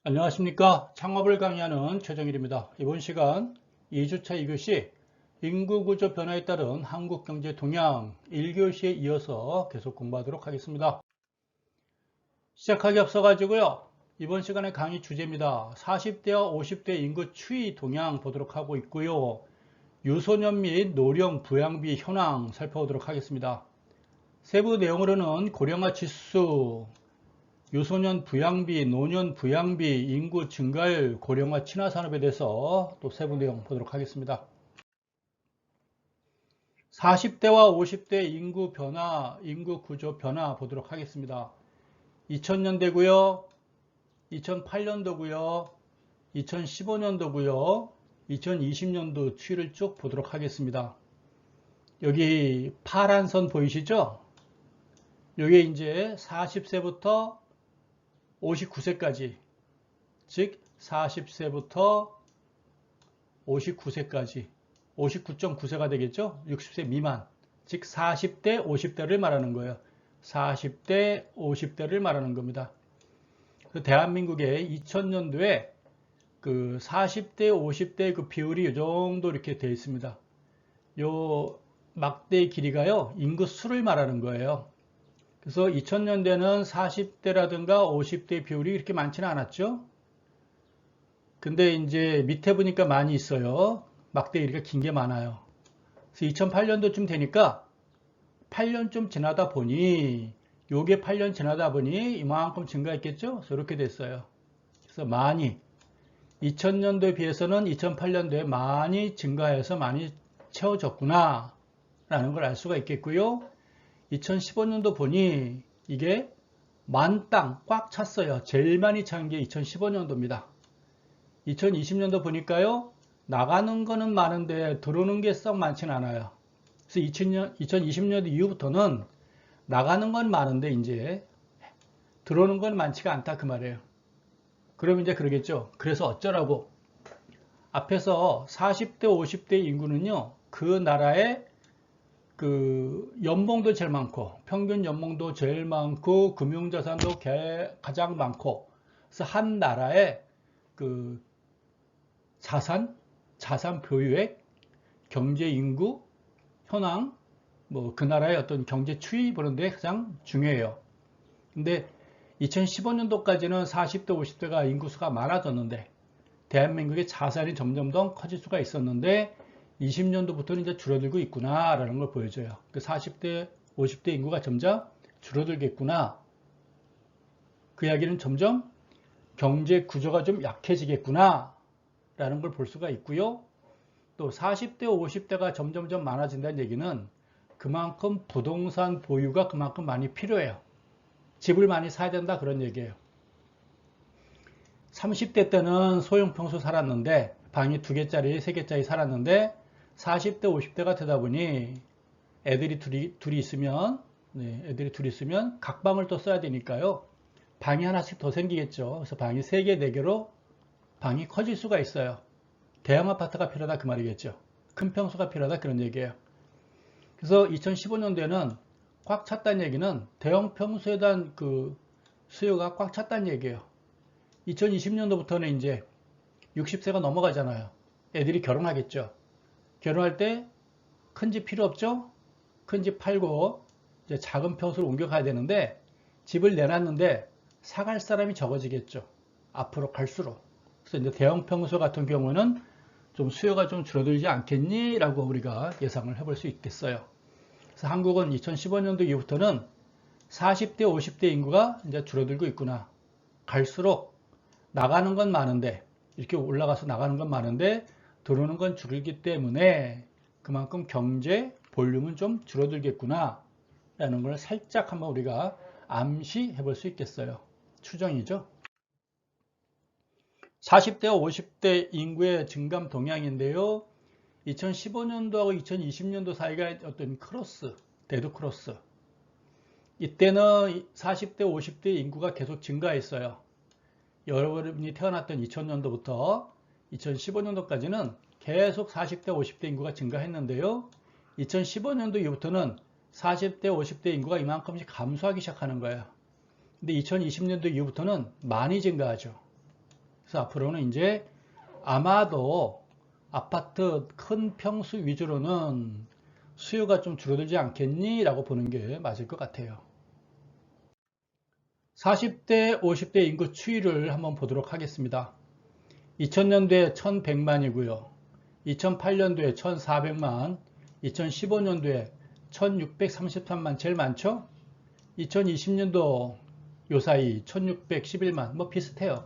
안녕하십니까. 창업을 강의하는 최정일입니다. 이번 시간 2주차 2교시 인구구조 변화에 따른 한국경제 동향 1교시에 이어서 계속 공부하도록 하겠습니다. 시작하기 앞서 가지고요. 이번 시간의 강의 주제입니다. 40대와 50대 인구 추이 동향 보도록 하고 있고요. 유소년 및 노령 부양비 현황 살펴보도록 하겠습니다. 세부 내용으로는 고령화 지수, 유소년 부양비, 노년 부양비, 인구 증가율, 고령화 친화 산업에 대해서 또 세부 내용 보도록 하겠습니다. 40대와 50대 인구 변화, 인구 구조 변화 보도록 하겠습니다. 2000년대고요, 2008년도고요, 2015년도고요, 2020년도 추이를 쭉 보도록 하겠습니다. 여기 파란 선 보이시죠? 여기 이제 40세부터 59세까지, 즉 40세부터 59세까지, 59.9세가 되겠죠? 60세 미만, 즉 40대, 50대를 말하는 거예요. 40대, 50대를 말하는 겁니다. 대한민국의 2000년도에 그 40대, 50대 그 비율이 이 정도 이렇게 되어 있습니다. 요 막대의 길이가요, 인구 수를 말하는 거예요. 그래서 2000년대는 40대라든가 50대 비율이 이렇게 많지는 않았죠. 근데 이제 밑에 보니까 많이 있어요. 막대 길이가 긴 게 많아요. 그래서 2008년도쯤 되니까 8년쯤 지나다 보니 요게 8년 지나다 보니 이만큼 증가했겠죠. 그래서 이렇게 됐어요. 그래서 많이 2000년도에 비해서는 2008년도에 많이 증가해서 많이 채워졌구나 라는 걸 알 수가 있겠고요. 2015년도 보니 이게 만땅 꽉 찼어요. 제일 많이 찬 게 2015년도입니다. 2020년도 보니까요, 나가는 거는 많은데 들어오는 게 썩 많지는 않아요. 그래서 2020년도 이후부터는 나가는 건 많은데 이제 들어오는 건 많지가 않다 그 말이에요. 그럼 이제 그러겠죠. 그래서 어쩌라고? 앞에서 40대 50대 인구는요, 그 나라의 그 연봉도 제일 많고 평균 연봉도 제일 많고 금융자산도 가장 많고, 그래서 한 나라의 그 자산 보유액, 경제 인구 현황, 뭐 그 나라의 어떤 경제 추이 보는데 가장 중요해요. 근데 2015년도까지는 40대 50대가 인구수가 많아졌는데 대한민국의 자산이 점점 더 커질 수가 있었는데 20년도부터는 이제 줄어들고 있구나라는 걸 보여줘요. 그 40대, 50대 인구가 점점 줄어들겠구나. 그 이야기는 점점 경제 구조가 좀 약해지겠구나 라는 걸 볼 수가 있고요. 또 40대, 50대가 점점 많아진다는 얘기는 그만큼 부동산 보유가 그만큼 많이 필요해요. 집을 많이 사야 된다 그런 얘기예요. 30대 때는 소형평수 살았는데 방이 2개짜리, 3개짜리 살았는데 40대, 50대가 되다 보니 애들이 둘이 있으면 각 방을 또 써야 되니까요. 방이 하나씩 더 생기겠죠. 그래서 방이 3개, 4개로 방이 커질 수가 있어요. 대형 아파트가 필요하다 그 말이겠죠. 큰 평수가 필요하다 그런 얘기예요. 그래서 2015년도에는 꽉 찼다는 얘기는 대형 평수에 대한 그 수요가 꽉 찼다는 얘기예요. 2020년도부터는 이제 60세가 넘어가잖아요. 애들이 결혼하겠죠. 결혼할 때 큰 집 필요 없죠? 큰 집 팔고 이제 작은 평수로 옮겨가야 되는데 집을 내놨는데 사갈 사람이 적어지겠죠. 앞으로 갈수록. 그래서 이제 대형 평수 같은 경우는 좀 수요가 좀 줄어들지 않겠니? 라고 우리가 예상을 해볼 수 있겠어요. 그래서 한국은 2015년도 이후부터는 40대, 50대 인구가 이제 줄어들고 있구나. 갈수록 나가는 건 많은데, 이렇게 올라가서 나가는 건 많은데, 들어오는 건 줄기 때문에 그만큼 경제 볼륨은 좀 줄어들겠구나. 라는 걸 살짝 한번 우리가 암시해 볼 수 있겠어요. 추정이죠. 40대와 50대 인구의 증감 동향인데요. 2015년도하고 2020년도 사이가 어떤 크로스, 데드 크로스. 이때는 40대, 50대 인구가 계속 증가했어요. 여러분이 태어났던 2000년도부터 2015년도까지는 계속 40대, 50대 인구가 증가했는데요. 2015년도 이후부터는 40대, 50대 인구가 이만큼씩 감소하기 시작하는 거예요. 근데 2020년도 이후부터는 많이 증가하죠. 그래서 앞으로는 이제 아마도 아파트 큰 평수 위주로는 수요가 좀 줄어들지 않겠니? 라고 보는 게 맞을 것 같아요. 40대, 50대 인구 추이를 한번 보도록 하겠습니다. 2000년도에 1100만이고요. 2008년도에 1400만, 2015년도에 1633만 제일 많죠? 2020년도 요 사이 1611만 뭐 비슷해요.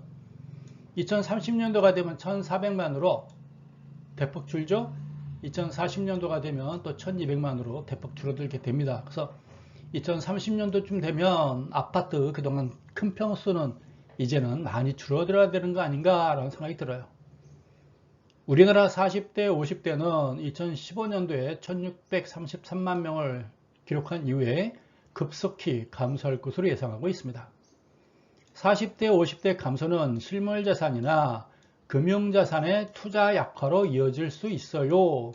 2030년도가 되면 1400만으로 대폭 줄죠. 2040년도가 되면 또 1200만으로 대폭 줄어들게 됩니다. 그래서 2030년도쯤 되면 아파트 그동안 큰 평수는 이제는 많이 줄어들어야 되는 거 아닌가 라는 생각이 들어요. 우리나라 40대 50대는 2015년도에 1633만 명을 기록한 이후에 급속히 감소할 것으로 예상하고 있습니다. 40대 50대 감소는 실물자산이나 금융자산의 투자 약화로 이어질 수 있어요.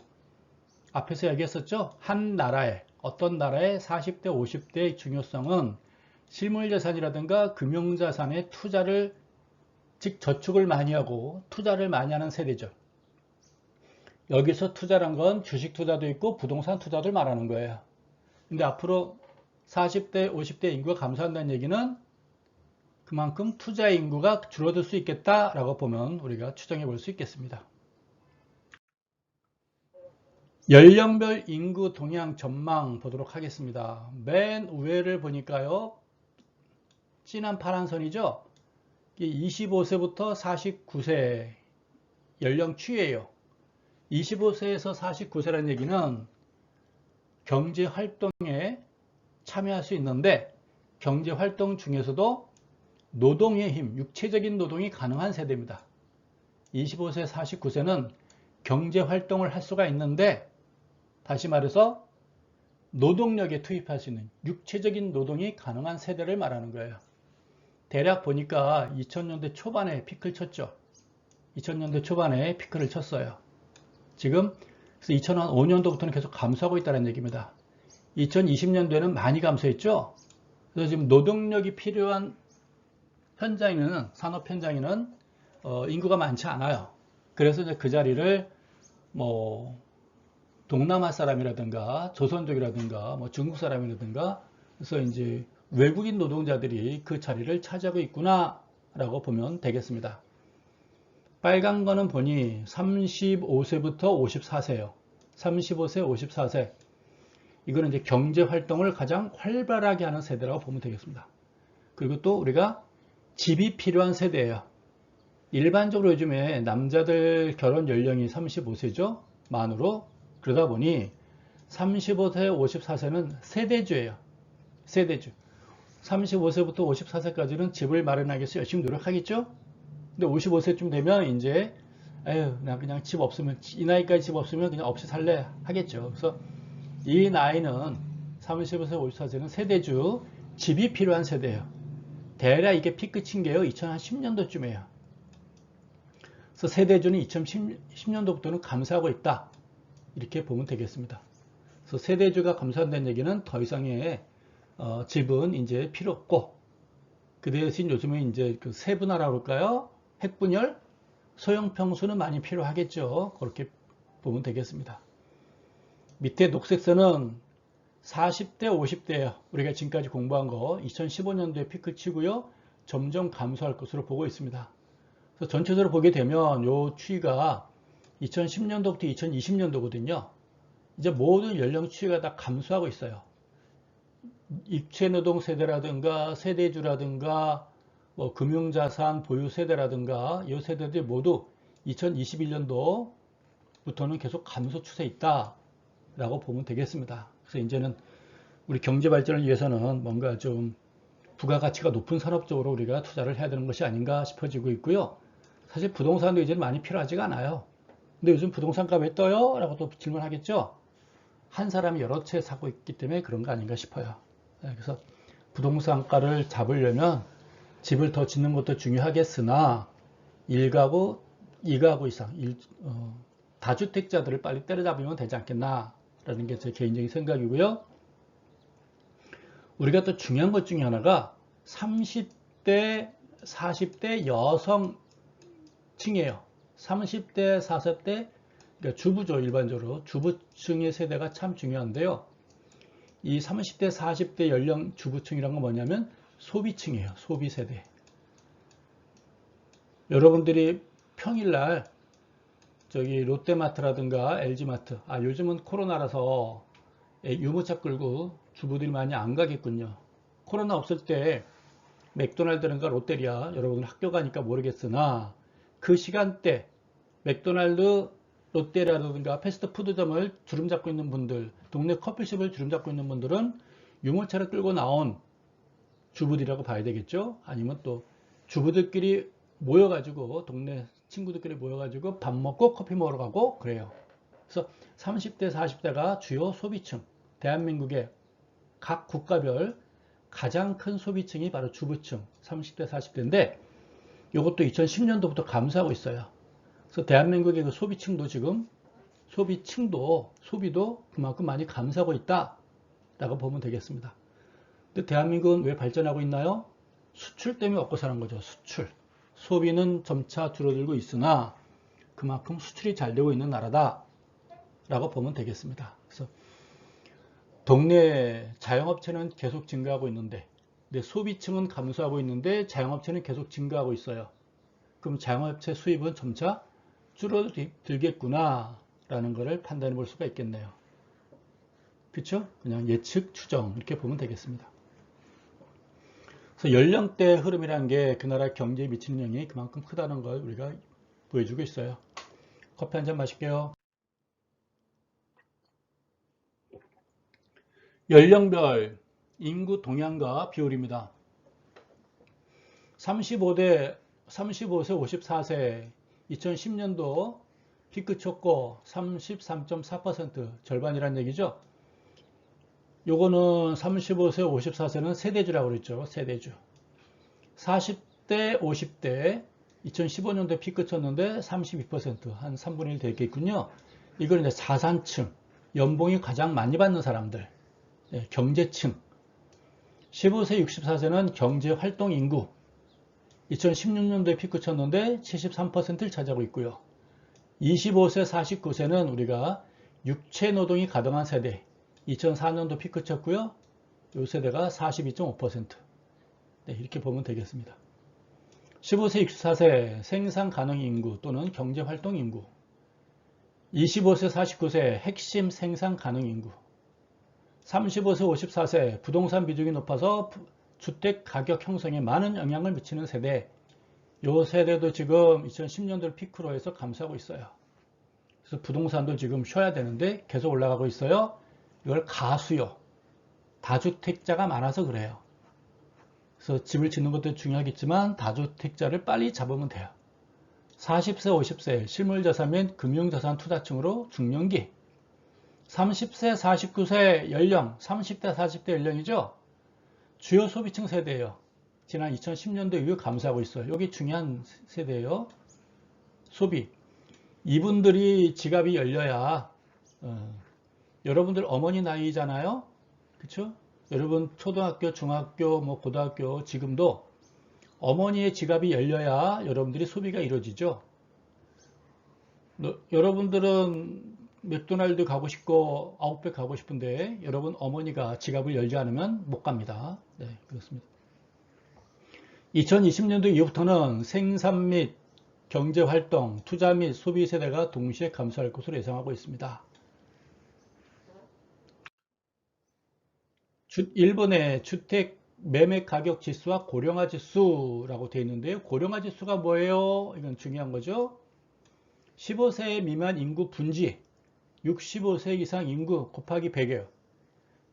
앞에서 얘기했었죠. 한 나라의 어떤 나라의 40대 50대의 중요성은 실물자산이라든가 금융자산의 투자를 즉 저축을 많이 하고 투자를 많이 하는 세대죠. 여기서 투자란 건 주식 투자도 있고 부동산 투자도 말하는 거예요. 근데 앞으로 40대 50대 인구가 감소한다는 얘기는 그만큼 투자 인구가 줄어들 수 있겠다라고 보면 우리가 추정해 볼 수 있겠습니다. 연령별 인구 동향 전망 보도록 하겠습니다. 맨 위를 보니까요. 진한 파란 선이죠. 25세부터 49세 연령 추이예요. 25세에서 49세라는 얘기는 경제 활동에 참여할 수 있는데 경제 활동 중에서도 노동의 힘, 육체적인 노동이 가능한 세대입니다. 25세, 49세는 경제 활동을 할 수가 있는데 다시 말해서 노동력에 투입할 수 있는 육체적인 노동이 가능한 세대를 말하는 거예요. 대략 보니까 2000년대 초반에 피크를 쳤죠. 2000년대 초반에 피크를 쳤어요. 지금 2005년도부터는 계속 감소하고 있다는 얘기입니다. 2020년도에는 많이 감소했죠. 그래서 지금 노동력이 필요한 현장에는 산업 현장에는 인구가 많지 않아요. 그래서 이제 그 자리를 뭐 동남아 사람이라든가 조선족이라든가 뭐 중국 사람이라든가 그래서 이제 외국인 노동자들이 그 자리를 차지하고 있구나라고 보면 되겠습니다. 빨간 거는 보니 35세부터 54세예요. 35세, 54세. 이거는 이제 경제 활동을 가장 활발하게 하는 세대라고 보면 되겠습니다. 그리고 또 우리가 집이 필요한 세대예요. 일반적으로 요즘에 남자들 결혼 연령이 35세죠. 만으로. 그러다 보니 35세, 54세는 세대주예요. 세대주. 35세부터 54세까지는 집을 마련하기 위해서 열심히 노력하겠죠. 근데 55세쯤 되면 이제 나 그냥 집 없으면 이 나이까지 집 없으면 그냥 없이 살래 하겠죠. 그래서 이 나이는 35세, 54세는 세대주 집이 필요한 세대예요. 대략 이게 피크 친 게요. 2010년도쯤이에요. 그래서 세대주는 2010년도부터는 감소하고 있다. 이렇게 보면 되겠습니다. 그래서 세대주가 감소한다는 얘기는 더 이상의 집은 이제 필요 없고 그 대신 요즘에 이제 그 세분화라고 할까요? 핵분열, 소형 평수는 많이 필요하겠죠. 그렇게 보면 되겠습니다. 밑에 녹색선은 40대, 50대예요. 우리가 지금까지 공부한 거 2015년도에 피크 치고요. 점점 감소할 것으로 보고 있습니다. 그래서 전체적으로 보게 되면 이 추이가 2010년도부터 2020년도거든요. 이제 모든 연령 추이가 다 감소하고 있어요. 입체노동 세대라든가 세대주라든가 뭐 금융자산 보유 세대라든가 이 세대들이 모두 2021년도부터는 계속 감소 추세에 있다라고 보면 되겠습니다. 그래서 이제는 우리 경제 발전을 위해서는 뭔가 좀 부가가치가 높은 산업 쪽으로 우리가 투자를 해야 되는 것이 아닌가 싶어지고 있고요. 사실 부동산도 이제는 많이 필요하지가 않아요. 근데 요즘 부동산 값 왜 떠요? 라고 또 질문하겠죠. 한 사람이 여러 채 사고 있기 때문에 그런 거 아닌가 싶어요. 그래서 부동산가를 잡으려면 집을 더 짓는 것도 중요하겠으나 1가구, 2가구 이상 다주택자들을 빨리 때려잡으면 되지 않겠나라는 게 제 개인적인 생각이고요. 우리가 또 중요한 것 중에 하나가 30대, 40대 여성 주부층이에요. 30대, 40대, 그러니까 주부죠. 일반적으로 주부층의 세대가 참 중요한데요. 이 30대, 40대 연령 주부층이란 건 뭐냐면 소비층이에요. 소비세대. 여러분들이 평일날 저기 롯데마트라든가 LG마트, 요즘은 코로나라서 유모차 끌고 주부들이 많이 안 가겠군요. 코로나 없을 때 맥도날드든가 롯데리아, 여러분들 학교 가니까 모르겠으나 그 시간대 맥도날드, 롯데리아라든가 패스트푸드점을 주름 잡고 있는 분들, 동네 커피숍을 주름 잡고 있는 분들은 유모차를 끌고 나온 주부들이라고 봐야 되겠죠. 아니면 또 주부들끼리 모여가지고 동네 친구들끼리 모여가지고 밥 먹고 커피 먹으러 가고 그래요. 그래서 30대, 40대가 주요 소비층, 대한민국의 각 국가별 가장 큰 소비층이 바로 주부층 30대, 40대인데 이것도 2010년도부터 감소하고 있어요. 그래서 대한민국의 그 소비층도 지금 소비도 그만큼 많이 감소하고 있다라고 보면 되겠습니다. 근데 대한민국은 왜 발전하고 있나요? 수출 때문에 먹고 사는 거죠. 수출. 소비는 점차 줄어들고 있으나 그만큼 수출이 잘 되고 있는 나라다라고 보면 되겠습니다. 그래서 동네 자영업체는 계속 증가하고 있는데 소비층은 감소하고 있는데 자영업체는 계속 증가하고 있어요. 그럼 자영업체 수입은 점차 줄어들겠구나 라는 것을 판단해 볼 수가 있겠네요. 그렇죠? 그냥 예측, 추정 이렇게 보면 되겠습니다. 그래서 연령대 흐름이라는 게 그 나라 경제에 미치는 영향이 그만큼 크다는 걸 우리가 보여주고 있어요. 커피 한 잔 마실게요. 연령별 인구 동향과 비율입니다. 35세 54세 2010년도 피크 쳤고 33.4% 절반이란 얘기죠. 요거는 35세 54세는 세대주라고 그랬죠. 세대주. 40대 50대 2015년도에 피크 쳤는데 32%한 3분의 1 되겠군요. 이걸 이제 자산층, 연봉이 가장 많이 받는 사람들, 경제층. 15세 64세는 경제활동 인구. 2016년도에 피크 쳤는데 73%를 차지하고 있고요. 25세 49세는 우리가 육체노동이 가동한 세대. 2004년도 피크 쳤고요. 이 세대가 42.5%. 이렇게 보면 되겠습니다. 15세 64세 생산 가능 인구 또는 경제활동 인구. 25세 49세 핵심 생산 가능 인구. 35세 54세 부동산 비중이 높아서 주택 가격 형성에 많은 영향을 미치는 세대. 이 세대도 지금 2010년도를 피크로 해서 감소하고 있어요. 그래서 부동산도 지금 쉬어야 되는데 계속 올라가고 있어요. 이걸 가수요. 다주택자가 많아서 그래요. 그래서 집을 짓는 것도 중요하겠지만 다주택자를 빨리 잡으면 돼요. 40세, 50세 실물자산 및 금융자산 투자층으로 중년기. 30세, 49세 연령, 30대, 40대 연령이죠. 주요 소비층 세대예요. 지난 2010년도 이후 감소하고 있어요. 여기 중요한 세대예요. 소비. 이분들이 지갑이 열려야 여러분들 어머니 나이잖아요. 그렇죠? 여러분 초등학교, 중학교, 고등학교 지금도 어머니의 지갑이 열려야 여러분들이 소비가 이루어지죠. 여러분들은 맥도날드 가고 싶고 아웃백 가고 싶은데 여러분 어머니가 지갑을 열지 않으면 못 갑니다. 네, 그렇습니다. 2020년도 이후부터는 생산 및 경제활동, 투자 및 소비 세대가 동시에 감소할 것으로 예상하고 있습니다. 일본의 주택 매매 가격 지수와 고령화 지수라고 되어 있는데요. 고령화 지수가 뭐예요? 이건 중요한 거죠. 15세 미만 인구 분지, 65세 이상 인구 곱하기 100이에요.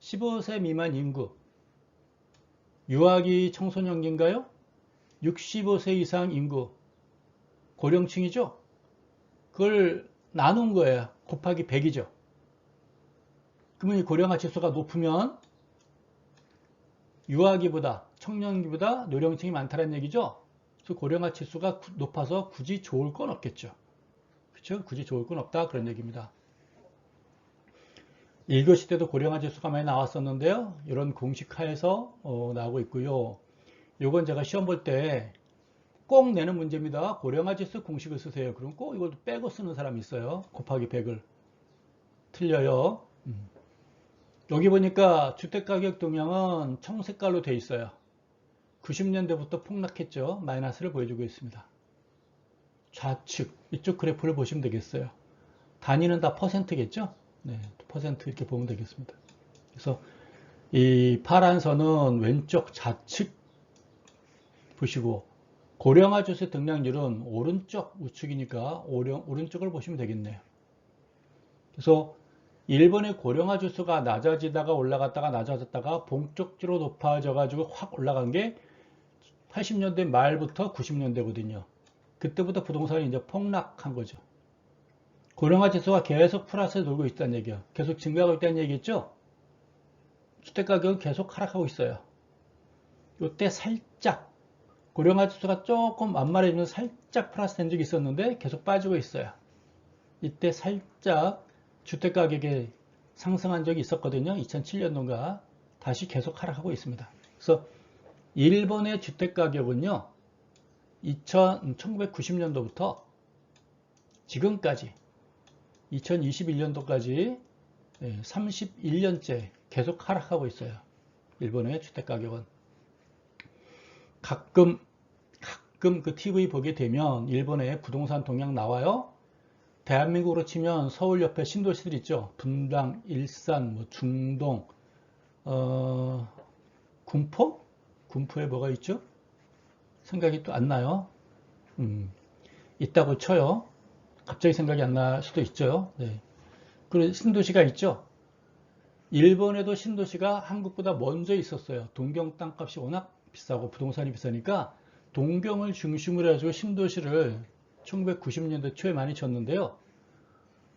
15세 미만 인구, 유아기 청소년기인가요? 65세 이상 인구, 고령층이죠? 그걸 나눈 거예요. 곱하기 100이죠. 그러면 이 고령화 지수가 높으면 유아기보다 청년기보다 노령층이 많다는 얘기죠. 그래서 고령화 지수가 높아서 굳이 좋을 건 없겠죠. 그렇죠? 굳이 좋을 건 없다 그런 얘기입니다. 1교시 때도 고령화 지수가 많이 나왔었는데요. 이런 공식하에서 나오고 있고요. 요건 제가 시험 볼 때 꼭 내는 문제입니다. 고령화 지수 공식을 쓰세요. 그럼 꼭 이걸 빼고 쓰는 사람이 있어요. 곱하기 100을. 틀려요. 여기 보니까 주택가격 동향은 청색깔로 돼 있어요. 90년대부터 폭락했죠. 마이너스를 보여주고 있습니다. 좌측 이쪽 그래프를 보시면 되겠어요. 단위는 다 퍼센트겠죠. 네, 퍼센트 이렇게 보면 되겠습니다. 그래서 이 파란 선은 왼쪽 좌측 보시고, 고령화 지수 등락률은 오른쪽 우측이니까 오른쪽을 보시면 되겠네요. 그래서 일본의 고령화 지수가 낮아지다가 올라갔다가 낮아졌다가 본격적으로 높아져 가지고 확 올라간 게 80년대 말부터 90년대거든요. 그때부터 부동산이 이제 폭락한 거죠. 고령화 지수가 계속 플러스에 돌고 있다는 얘기야. 계속 증가하고 있다는 얘기겠죠? 주택가격은 계속 하락하고 있어요. 이때 살짝 고령화 지수가 조금 완만해지면서 살짝 플러스 된 적이 있었는데 계속 빠지고 있어요. 이때 살짝 주택가격이 상승한 적이 있었거든요. 2007년도인가 다시 계속 하락하고 있습니다. 그래서 일본의 주택가격은요. 1990년도부터 지금까지 2021년도까지 31년째 계속 하락하고 있어요. 일본의 주택가격은. 가끔 그 TV 보게 되면 일본의 부동산 동향 나와요. 대한민국으로 치면 서울 옆에 신도시들 있죠. 분당, 일산, 뭐 중동, 군포? 군포에 뭐가 있죠? 생각이 또 안 나요. 있다고 쳐요. 갑자기 생각이 안 날 수도 있죠. 네. 그리고 신도시가 있죠. 일본에도 신도시가 한국보다 먼저 있었어요. 동경 땅값이 워낙 비싸고 부동산이 비싸니까 동경을 중심으로 해가지고 신도시를 1990년대 초에 많이 쳤는데요.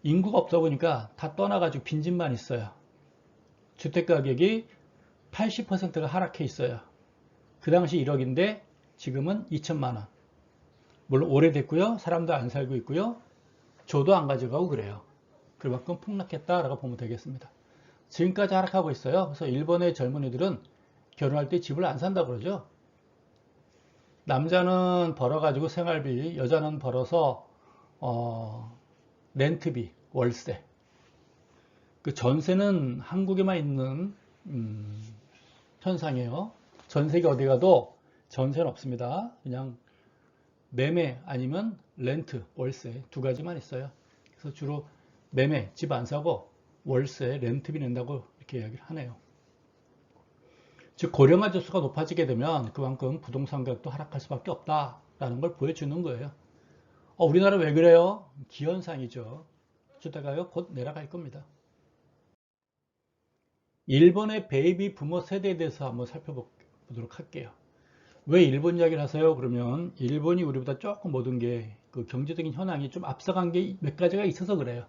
인구가 없다 보니까 다 떠나가지고 빈집만 있어요. 주택가격이 80%가 하락해 있어요. 그 당시 1억인데 지금은 2천만 원. 물론 오래됐고요. 사람도 안 살고 있고요. 저도 안 가져가고 그래요. 그만큼 폭락했다라고 보면 되겠습니다. 지금까지 하락하고 있어요. 그래서 일본의 젊은이들은 결혼할 때 집을 안 산다고 그러죠. 남자는 벌어가지고 생활비, 여자는 벌어서 렌트비, 월세. 그 전세는 한국에만 있는 현상이에요. 전 세계 어디 가도 전세는 없습니다. 그냥 매매 아니면 렌트, 월세 두 가지만 있어요. 그래서 주로 매매, 집 안 사고 월세, 렌트비 낸다고 이렇게 이야기를 하네요. 즉 고령화 지수가 높아지게 되면 그만큼 부동산 가격도 하락할 수밖에 없다라는 걸 보여주는 거예요. 우리나라 왜 그래요? 기현상이죠. 주택가격 곧 내려갈 겁니다. 일본의 베이비 부모 세대에 대해서 한번 살펴보도록 할게요. 왜 일본 이야기를 하세요? 그러면 일본이 우리보다 조금 모든 게 그 경제적인 현황이 좀 앞서간 게 몇 가지가 있어서 그래요.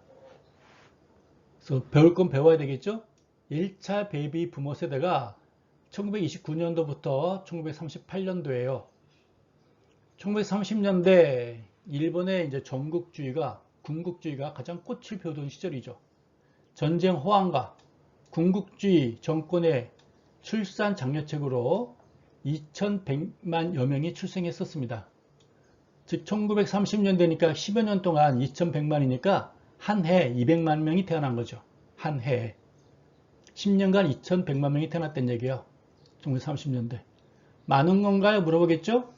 그래서 배울 건 배워야 되겠죠? 1차 베이비 부모 세대가 1929년도부터 1938년도예요. 1930년대 일본의 이제 전국주의가, 군국주의가 가장 꽃을 피우던 시절이죠. 전쟁 호황과 군국주의 정권의 출산 장려책으로 2100만여 명이 출생했었습니다. 즉 1930년대니까 10여 년 동안 2100만이니까 한 해에 200만 명이 태어난 거죠. 한 해에. 10년간 2100만 명이 태어났다는 얘기예요. 1930년대. 많은 건가요? 물어보겠죠?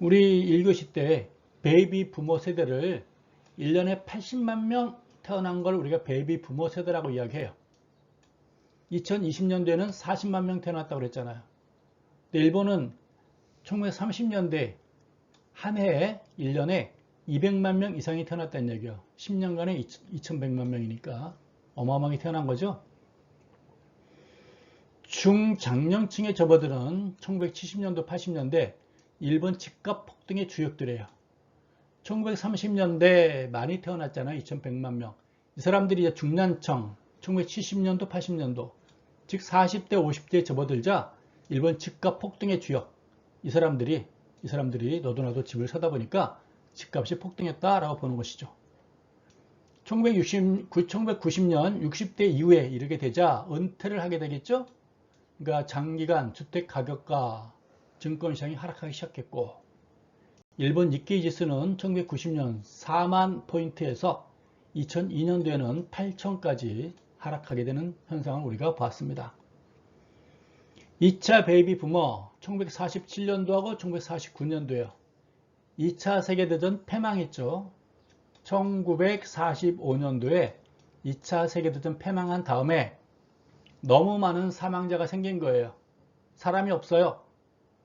우리 1교시 때 베이비 부모 세대를 1년에 80만 명 태어난 걸 우리가 베이비 부모 세대라고 이야기해요. 2020년대에는 40만 명 태어났다고 그랬잖아요. 근데 일본은 1930년대 한 해에 1년에 200만 명 이상이 태어났다는 얘기예요. 10년간에 2100만 명이니까 어마어마하게 태어난 거죠. 중장년층의 접어드는 1970년도, 80년대 일본 집값 폭등의 주역들이에요. 1930년대 많이 태어났잖아요. 2100만 명. 이 사람들이 이제 중년층, 1970년도, 80년도, 즉 40대, 50대에 접어들자 일본 집값 폭등의 주역. 이 사람들이 너도 나도 집을 사다 보니까 집값이 폭등했다라고 보는 것이죠. 1990년 60대 이후에 이르게 되자 은퇴를 하게 되겠죠. 그러니까 장기간 주택 가격과 증권 시장이 하락하기 시작했고 일본 니케이 지수는 1990년 4만 포인트에서 2002년도에는 8천까지 하락하게 되는 현상을 우리가 봤습니다. 2차 베이비 부머 1947년도하고 1949년도에요. 2차 세계대전 패망했죠. 1945년도에 2차 세계대전 패망한 다음에 너무 많은 사망자가 생긴 거예요. 사람이 없어요.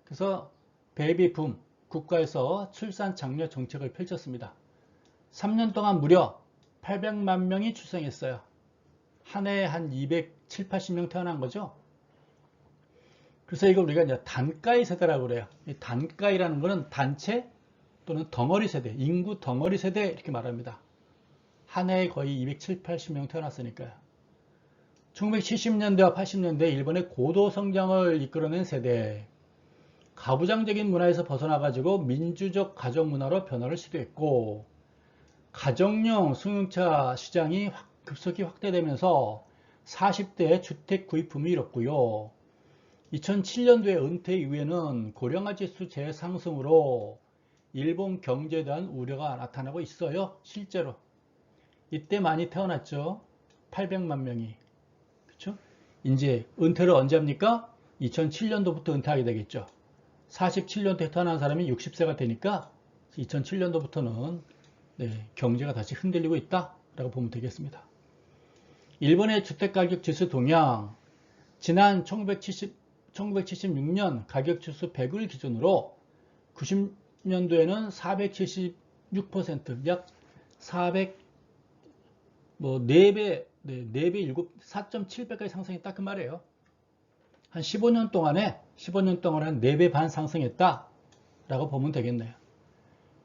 그래서 베이비 붐, 국가에서 출산 장려 정책을 펼쳤습니다. 3년 동안 무려 800만 명이 출생했어요. 한 해에 한 270, 80명 태어난 거죠. 그래서 이걸 우리가 이제 단가이 세대라고 그래요. 이 단가이라는 것은 단체 또는 덩어리 세대, 인구 덩어리 세대 이렇게 말합니다. 한 해에 거의 270, 80명 태어났으니까요. 1970년대와 80년대 일본의 고도 성장을 이끌어낸 세대, 가부장적인 문화에서 벗어나가지고 민주적 가정 문화로 변화를 시도했고, 가정용 승용차 시장이 급속히 확대되면서 40대의 주택 구입 붐이 일었고요. 2007년도에 은퇴 이후에는 고령화 지수 재상승으로 일본 경제에 대한 우려가 나타나고 있어요. 실제로. 이때 많이 태어났죠. 800만 명이. 그렇죠? 이제 은퇴를 언제 합니까? 2007년도부터 은퇴하게 되겠죠. 47년도에 태어난 사람이 60세가 되니까 2007년도부터는 경제가 다시 흔들리고 있다라고 보면 되겠습니다. 일본의 주택가격 지수 동향, 지난 1976년 가격지수 100을 기준으로 90년도에는 476%, 약 4배, 4.7배까지 상승했다 그 말이에요. 한 15년 동안에 4배 반 상승했다라고 보면 되겠네요.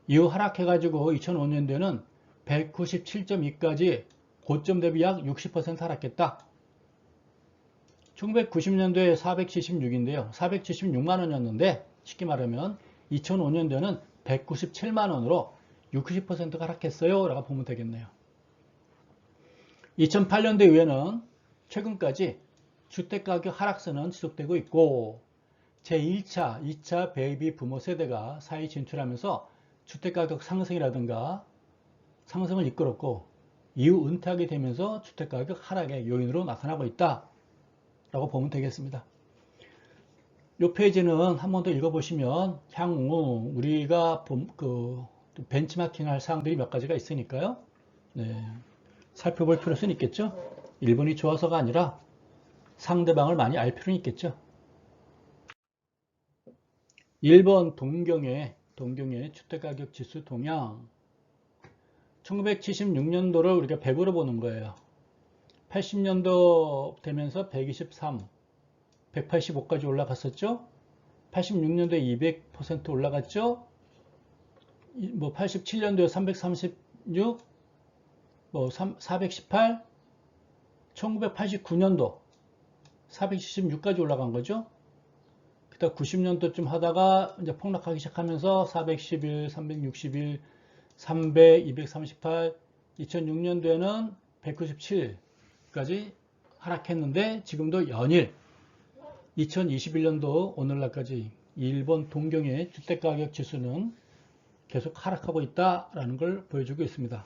이후 하락해가지고 2005년도에는 197.2까지 고점 대비 약 60% 하락했다. 1990년도에 476인데요. 476만 원이었는데 쉽게 말하면 2005년도에는 197만 원으로 60%가 하락했어요 라고 보면 되겠네요. 2008년도 이후에는 최근까지 주택가격 하락세는 지속되고 있고 제1차, 2차 베이비 부모 세대가 사회에 진출하면서 주택가격 상승이라든가 상승을 이끌었고 이후 은퇴하게 되면서 주택가격 하락의 요인으로 나타나고 있다 라고 보면 되겠습니다. 이 페이지는 한 번 더 읽어보시면 향후 우리가 벤치마킹 할 사항들이 몇 가지가 있으니까요. 살펴볼 필요성이 있겠죠. 일본이 좋아서가 아니라 상대방을 많이 알 필요는 있겠죠. 1번 동경의 주택가격 지수 동향. 1976년도를 우리가 100으로 보는 거예요. 80년도 되면서 123, 185까지 올라갔었죠. 86년도에 200% 올라갔죠. 87년도에 336, 418, 1989년도 476까지 올라간 거죠. 그다음 90년도쯤 하다가 이제 폭락하기 시작하면서 411, 361, 300, 238, 2006년도에는 197까지 하락했는데 지금도 연일 2021년도 오늘날까지 일본 동경의 주택가격 지수는 계속 하락하고 있다라는 걸 보여주고 있습니다.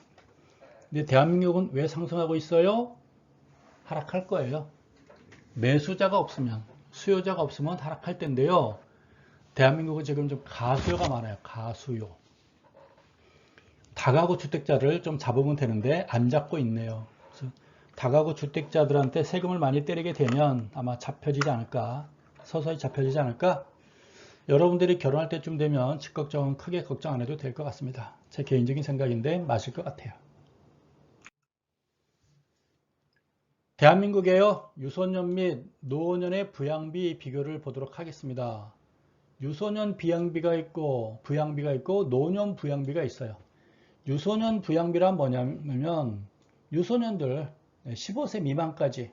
근데 대한민국은 왜 상승하고 있어요? 하락할 거예요. 매수자가 없으면, 수요자가 없으면 하락할 텐데요. 대한민국은 지금 좀 가수요가 많아요. 가수요. 다가구 주택자를 좀 잡으면 되는데 안 잡고 있네요. 그래서 다가구 주택자들한테 세금을 많이 때리게 되면 아마 잡혀지지 않을까, 서서히 잡혀지지 않을까. 여러분들이 결혼할 때쯤 되면 집 걱정은 크게 걱정 안 해도 될 것 같습니다. 제 개인적인 생각인데 맞을 것 같아요. 대한민국에요, 유소년 및 노년의 부양비 비교를 보도록 하겠습니다. 유소년 부양비가 있고 노년 부양비가 있어요. 유소년 부양비란 뭐냐면 유소년들 15세 미만까지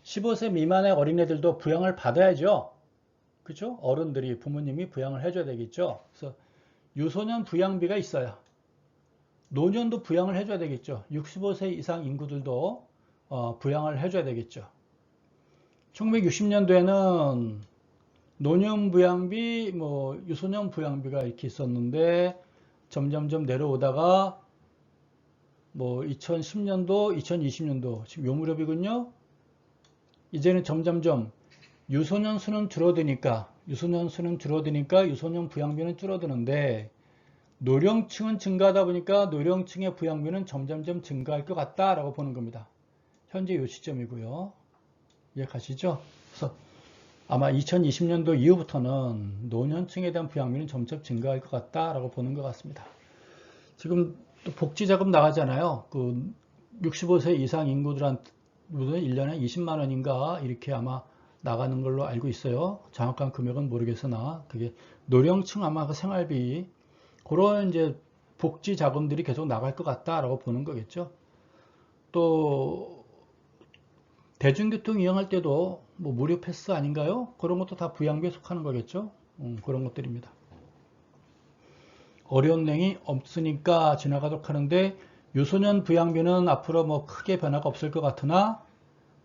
15세 미만의 어린애들도 부양을 받아야죠. 그렇죠? 어른들이 부모님이 부양을 해줘야 되겠죠. 그래서 유소년 부양비가 있어요. 노년도 부양을 해줘야 되겠죠. 65세 이상 인구들도 부양을 해줘야 되겠죠. 1960년도에는 노년 부양비, 뭐 유소년 부양비가 이렇게 있었는데 점점점 내려오다가 뭐 2010년도, 2020년도 지금 요 무렵이군요. 이제는 점점점 유소년 수는 줄어드니까 유소년 부양비는 줄어드는데 노령층은 증가하다 보니까 노령층의 부양비는 점점점 증가할 것 같다라고 보는 겁니다. 현재 이 시점이고요. 이해가시죠? 그래서 아마 2020년도 이후부터는 노년층에 대한 부양비는 점점 증가할 것 같다라고 보는 것 같습니다. 지금 또 복지자금 나가잖아요. 그 65세 이상 인구들한테 1년에 20만 원인가 이렇게 아마 나가는 걸로 알고 있어요. 정확한 금액은 모르겠으나 그게 노령층 아마 그 생활비 그런 이제 복지 자금들이 계속 나갈 것 같다라고 보는 거겠죠. 또 대중교통 이용할 때도 뭐 무료 패스 아닌가요? 그런 것도 다 부양비에 속하는 거겠죠. 그런 것들입니다. 어려운 내용이 없으니까 지나가도록 하는데 유소년 부양비는 앞으로 뭐 크게 변화가 없을 것 같으나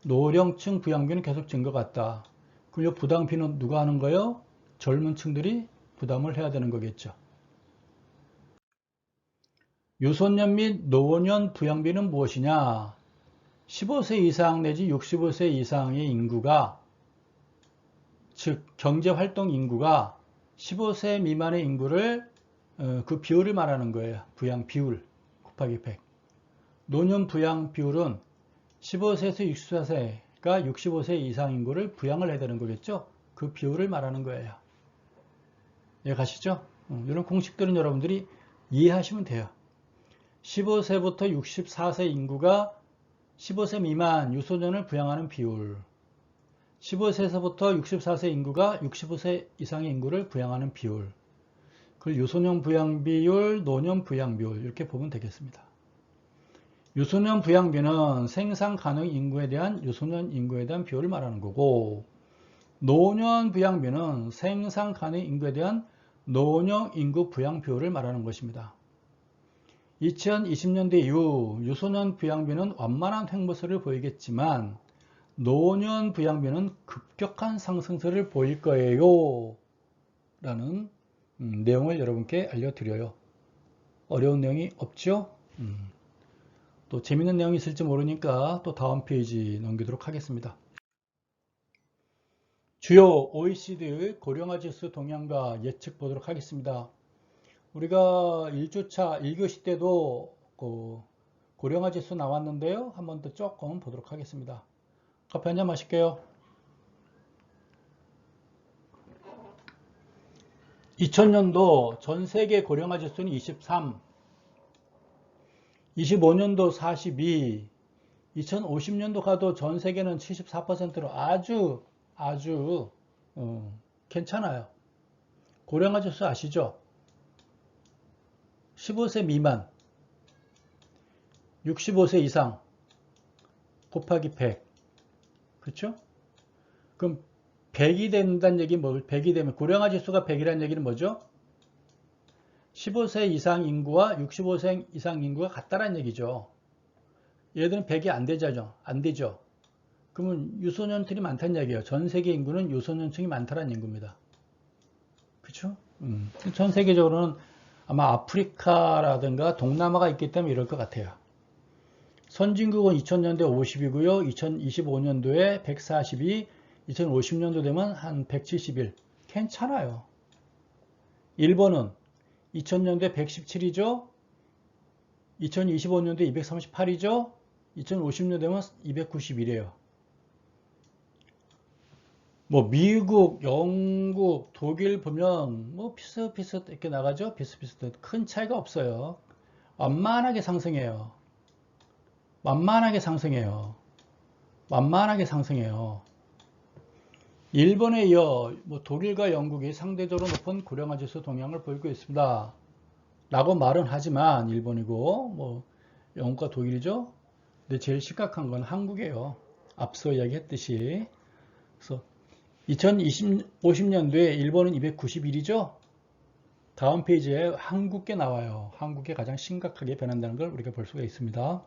노령층 부양비는 계속 증가 같다. 그럼 이 부담비는 누가 하는 거예요? 젊은 층들이 부담을 해야 되는 거겠죠. 유소년 및 노년 부양비는 무엇이냐? 15세 이상 내지 65세 이상의 인구가, 즉 경제활동 인구가 15세 미만의 인구를 그 비율을 말하는 거예요. 부양 비율 곱하기 100. 노년 부양 비율은 15세에서 64세가 65세 이상 인구를 부양을 해야 되는 거겠죠. 그 비율을 말하는 거예요. 이해가시죠? 이런 공식들은 여러분들이 이해하시면 돼요. 15세부터 64세 인구가 15세 미만 유소년을 부양하는 비율, 15세에서부터 64세 인구가 65세 이상의 인구를 부양하는 비율, 그걸 유소년 부양 비율, 노년 부양 비율 이렇게 보면 되겠습니다. 유소년 부양비는 생산 가능 인구에 대한 유소년 인구에 대한 비율을 말하는 거고, 노년 부양비는 생산 가능 인구에 대한 노년 인구 부양 비율을 말하는 것입니다. 2020년대 이후 유소년 부양비는 완만한 횡보세를 보이겠지만 노년 부양비는 급격한 상승세를 보일 거예요 라는 내용을 여러분께 알려드려요. 어려운 내용이 없죠? 또 재밌는 내용이 있을지 모르니까 또 다음 페이지 넘기도록 하겠습니다. 주요 OECD 고령화 지수 동향과 예측 보도록 하겠습니다. 우리가 1주차 1교시 때도 고령화 지수 나왔는데요. 한 번 더 조금 보도록 하겠습니다. 커피 한잔 마실게요. 2000년도 전 세계 고령화 지수는 23, 25년도 42, 2050년도 가도 전 세계는 74%로 아주 괜찮아요. 고령화 지수 아시죠? 15세 미만, 65세 이상 곱하기 100. 그렇죠? 그럼 100이 된다는 얘기는 뭐, 100이 되면 고령화 지수가 100이라는 얘기는 뭐죠? 15세 이상 인구와 65세 이상 인구가 같다라는 얘기죠. 얘들은 100이 안 되죠. 안 되죠. 그러면 유소년층이 많다는 얘기예요. 전 세계 인구는 유소년층이 많다는 인구입니다. 그렇죠? 전 세계적으로는 아마 아프리카라든가 동남아가 있기 때문에 이럴 것 같아요. 선진국은 2000년대 50이고요. 2025년도에 142, 2050년도 되면 한 171. 괜찮아요. 일본은 2000년대 117이죠. 2025년도에 238이죠. 2050년 되면 291이에요. 뭐 미국, 영국, 독일 보면 뭐 비슷비슷 이렇게 나가죠. 비슷비슷 큰 차이가 없어요. 완만하게 상승해요. 완만하게 상승해요. 완만하게 상승해요. 일본에 이어 뭐 독일과 영국이 상대적으로 높은 고령화 지수 동향을 보이고 있습니다. 라고 말은 하지만 일본이고 뭐 영국과 독일이죠. 근데 제일 심각한 건 한국이에요. 앞서 이야기했듯이. 그래서 2050년도에 일본은 291이죠. 다음 페이지에 한국계 나와요. 한국이 가장 심각하게 변한다는 걸 우리가 볼 수가 있습니다.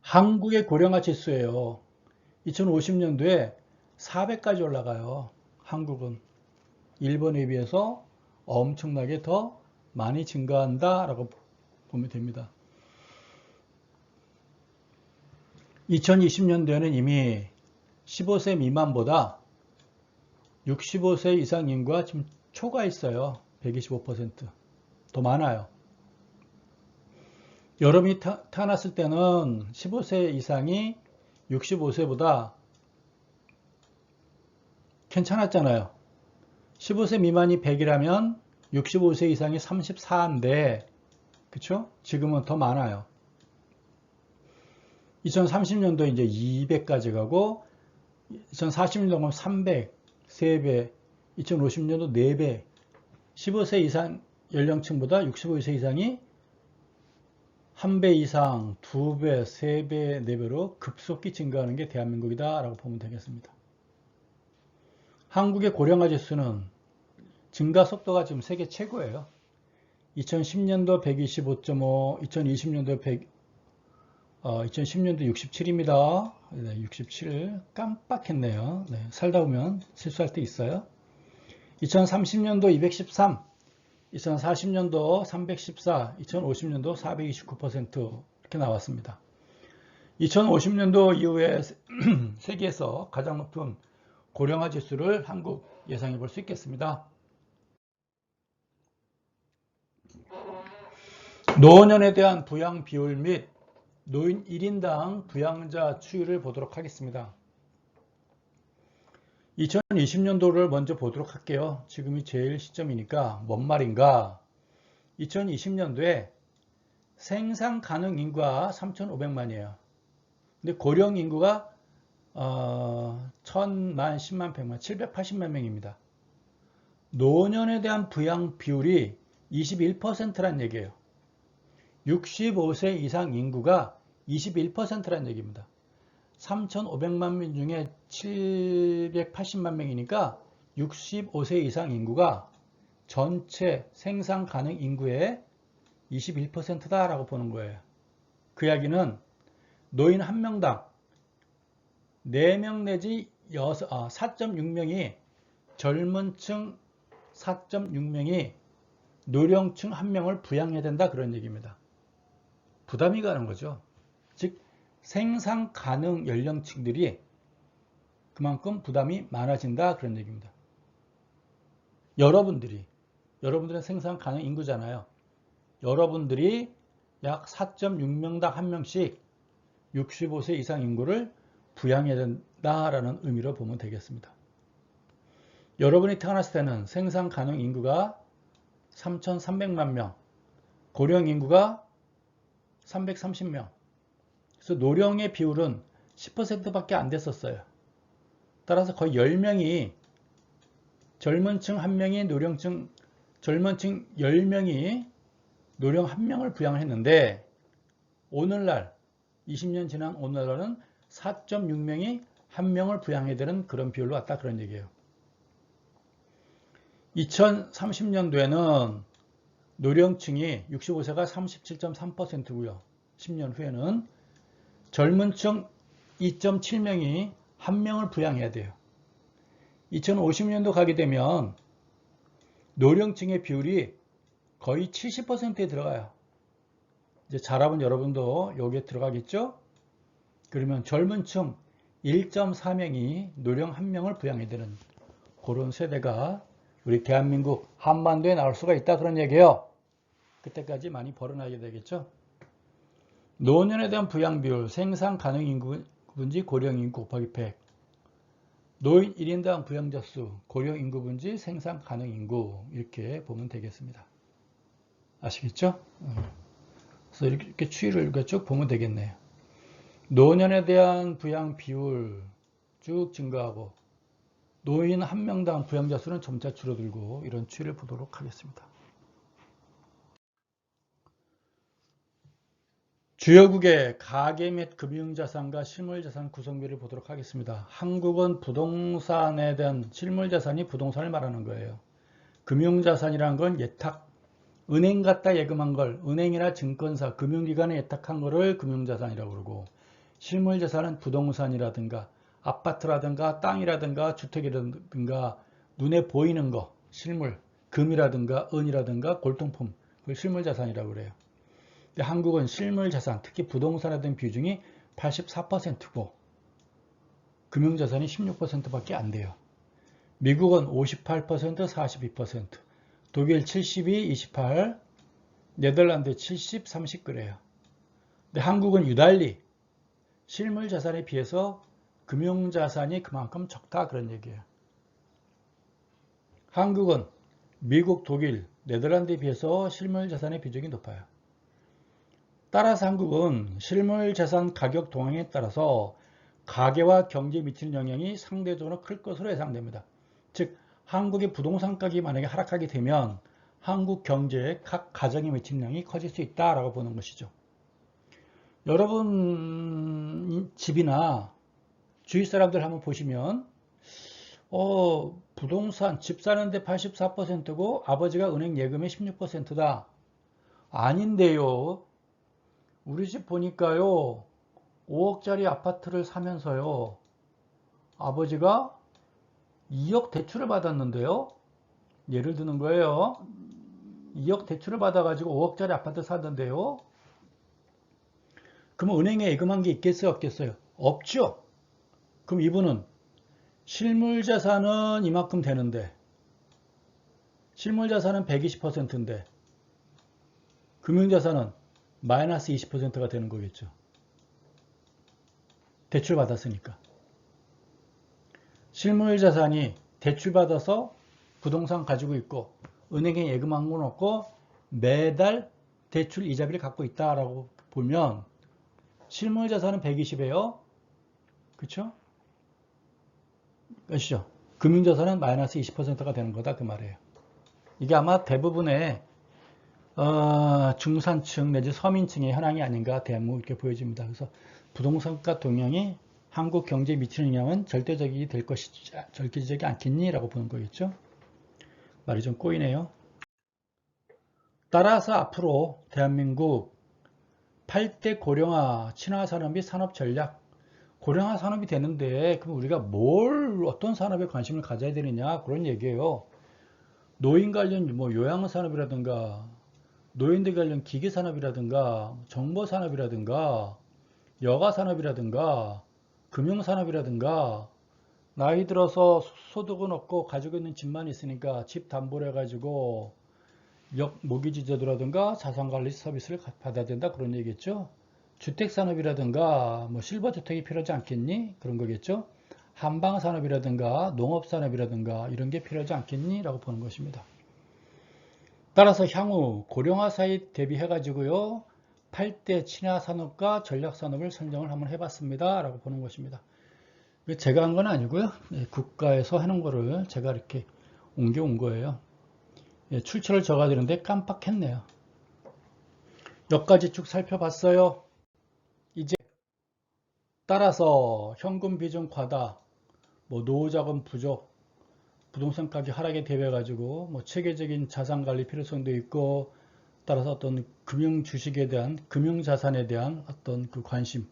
한국의 고령화 지수예요. 2050년도에 400까지 올라가요. 한국은 일본에 비해서 엄청나게 더 많이 증가한다라고 보면 됩니다. 2020년도에는 이미 15세 미만보다 65세 이상 인구가 지금 초과했어요. 125%. 더 많아요. 여름이 태어났을 때는 15세 이상이 65세보다 괜찮았잖아요. 15세 미만이 100이라면 65세 이상이 34인데, 그쵸? 지금은 더 많아요. 2030년도 이제 200까지 가고, 2040년도 가면 300, 3배, 2050년도 4배, 15세 이상 연령층보다 65세 이상이 1배 이상, 2배, 3배, 4배로 급속히 증가하는 게 대한민국이다 라고 보면 되겠습니다. 한국의 고령화 지수는 증가 속도가 지금 세계 최고예요. 2010년도 125.5, 2020년도 2010년도 67입니다. 네, 67 깜빡했네요. 네, 살다 보면 실수할 때 있어요. 2030년도 213, 2040년도 314, 2050년도 429% 이렇게 나왔습니다. 2050년도 이후에 세계에서 가장 높은 고령화 지수를 한국 예상해 볼 수 있겠습니다. 노년에 대한 부양 비율 및 노인 1인당 부양자 추이를 보도록 하겠습니다. 2020년도를 먼저 보도록 할게요. 지금이 제일 시점이니까 뭔 말인가. 2020년도에 생산 가능 인구가 3,500만이에요. 근데 고령 인구가 1000만, 10만, 100만, 780만 명입니다. 노년에 대한 부양 비율이 21%란 얘기예요. 65세 이상 인구가 21%란 얘기입니다. 3,500만 명 중에 780만 명이니까 65세 이상 인구가 전체 생산 가능 인구의 21%다라고 보는 거예요. 그 이야기는 노인 1명당 4명 내지 4.6명이 젊은 층 4.6명이 노령층 1명을 부양해야 된다 그런 얘기입니다. 부담이 가는 거죠. 즉 생산 가능 연령층들이 그만큼 부담이 많아진다 그런 얘기입니다. 여러분들은 생산 가능 인구잖아요. 여러분들이 약 4.6명당 1명씩 65세 이상 인구를 부양해야 된다라는 의미로 보면 되겠습니다. 여러분이 태어났을 때는 생산 가능 인구가 3,300만 명, 고령 인구가 330명. 그래서 노령의 비율은 10%밖에 안 됐었어요. 따라서 거의 10명이 젊은 층 1명이 노령층, 젊은 층 10명이 노령 1명을 부양을 했는데 오늘날 20년 지난 오늘날은 4.6명이 1명을 부양해야 되는 그런 비율로 왔다 그런 얘기예요. 2030년도에는 노령층이 65세가 37.3%고요. 10년 후에는 젊은 층 2.7명이 1명을 부양해야 돼요. 2050년도 가게 되면 노령층의 비율이 거의 70%에 들어가요. 이제 자라본 여러분도 여기에 들어가겠죠? 그러면 젊은 층 1.4명이 노령 1명을 부양해야 되는 그런 세대가 우리 대한민국 한반도에 나올 수가 있다 그런 얘기예요. 그때까지 많이 벌어나게 되겠죠. 노년에 대한 부양 비율 생산 가능 인구분지 고령 인구 곱하기 100 노인 1인당 부양자 수 고령 인구분지 생산 가능 인구 이렇게 보면 되겠습니다. 아시겠죠? 그래서 이렇게 추이를 쭉 보면 되겠네요. 노년에 대한 부양 비율 쭉 증가하고 노인 1명당 부양자 수는 점차 줄어들고 이런 추이를 보도록 하겠습니다. 주요국의 가계 및 금융자산과 실물자산 구성비를 보도록 하겠습니다. 한국은 부동산에 대한 실물자산이 부동산을 말하는 거예요. 금융자산이라는 건 예탁, 은행 갖다 예금한 걸, 은행이나 증권사, 금융기관에 예탁한 거를 금융자산이라고 그러고 실물자산은 부동산이라든가 아파트라든가 땅이라든가 주택이라든가 눈에 보이는 거, 실물, 금이라든가 은이라든가 골동품, 그걸 실물자산이라고 그래요. 근데 한국은 실물자산, 특히 부동산에 대한 비중이 84%고 금융자산이 16%밖에 안 돼요. 미국은 58%, 42%, 독일 72, 28, 네덜란드 70, 30 그래요. 근데 한국은 유달리 실물자산에 비해서 금융자산이 그만큼 적다 그런 얘기예요. 한국은 미국, 독일, 네덜란드에 비해서 실물자산의 비중이 높아요. 따라서 한국은 실물자산 가격 동향에 따라서 가계와 경제에 미치는 영향이 상대적으로 클 것으로 예상됩니다. 즉 한국의 부동산 가격이 만약에 하락하게 되면 한국 경제에 각 가정에 미치는 영향이 커질 수 있다라고 보는 것이죠. 여러분 집이나 주위 사람들 한번 보시면 부동산 집 사는데 84%고 아버지가 은행 예금의 16%다. 아닌데요. 우리 집 보니까요. 5억짜리 아파트를 사면서요. 아버지가 2억 대출을 받았는데요. 예를 드는 거예요. 2억 대출을 받아가지고 5억짜리 아파트 샀는데요. 그럼 은행에 예금한 게 있겠어요? 없겠어요? 없죠. 그럼 이분은 실물자산은 이만큼 되는데 실물자산은 120%인데 금융자산은 마이너스 20%가 되는 거겠죠. 대출받았으니까. 실물자산이 대출받아서 부동산 가지고 있고 은행에 예금한 건 없고 매달 대출 이자비를 갖고 있다라고 보면 실물자산은 120이에요. 그렇죠? 아시죠? 금융자산은 마이너스 20%가 되는 거다 그 말이에요. 이게 아마 대부분의 중산층 내지 서민층의 현황이 아닌가 대무 이렇게 보여집니다. 그래서 부동산가 동향이 한국 경제에 미치는 영향은 절대적이 될 것이지 절대적이 않겠니라고 보는 거겠죠. 말이 좀 꼬이네요. 따라서 앞으로 대한민국 8대 고령화 친화 산업 및 산업 전략 고령화 산업이 되는데 그럼 우리가 어떤 산업에 관심을 가져야 되느냐 그런 얘기예요. 노인 관련 뭐 요양 산업이라든가 노인들 관련 기계 산업이라든가 정보 산업이라든가 여가 산업이라든가 금융 산업이라든가 나이 들어서 소득은 없고 가지고 있는 집만 있으니까 집 담보를 해가지고 모기지 제도라든가 자산관리 서비스를 받아야 된다 그런 얘기겠죠. 주택산업이라든가 뭐 실버주택이 필요하지 않겠니? 그런 거겠죠. 한방산업이라든가 농업산업이라든가 이런 게 필요하지 않겠니? 라고 보는 것입니다. 따라서 향후 고령화 사회 대비해 가지고요 8대 친화 산업과 전략 산업을 선정을 한번 해봤습니다 라고 보는 것입니다. 제가 한 건 아니고요 국가에서 해놓은 거를 제가 이렇게 옮겨온 거예요. 출처를 적어야 되는데 깜빡했네요. 여기까지 쭉 살펴봤어요. 이제 따라서 현금 비중 과다, 뭐 노후자금 부족, 부동산 가격 하락에 대비해 가지고 뭐 체계적인 자산 관리 필요성도 있고 따라서 어떤 금융 주식에 대한 금융 자산에 대한 어떤 그 관심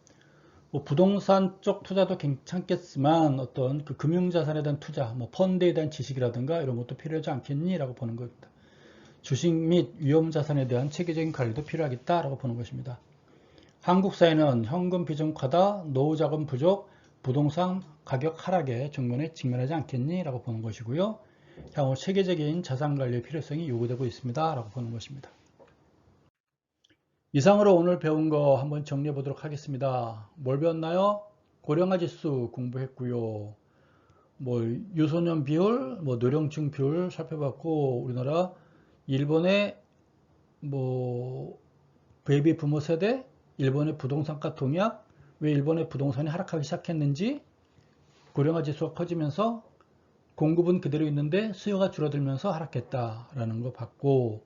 뭐 부동산 쪽 투자도 괜찮겠지만 어떤 그 금융 자산에 대한 투자 뭐 펀드에 대한 지식이라든가 이런 것도 필요하지 않겠니라고 보는 겁니다. 주식 및 위험 자산에 대한 체계적인 관리도 필요하겠다라고 보는 것입니다. 한국 사회는 현금 비중 과다, 노후 자금 부족, 부동산 가격 하락에 정면에 직면하지 않겠니? 라고 보는 것이고요. 향후 체계적인 자산관리의 필요성이 요구되고 있습니다. 라고 보는 것입니다. 이상으로 오늘 배운 거 한번 정리해 보도록 하겠습니다. 뭘 배웠나요? 고령화 지수 공부했고요. 뭐 유소년 비율, 뭐 노령층 비율 살펴봤고 우리나라 일본의 뭐 베이비 부모 세대, 일본의 부동산가 동향, 왜 일본의 부동산이 하락하기 시작했는지, 고령화 지수가 커지면서 공급은 그대로 있는데 수요가 줄어들면서 하락했다라는 거 봤고,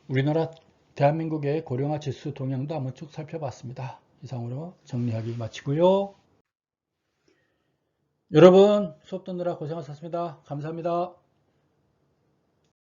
우리나라 대한민국의 고령화 지수 동향도 한번 쭉 살펴봤습니다. 이상으로 정리하기 마치고요. 여러분 수업 듣느라 고생하셨습니다. 감사합니다.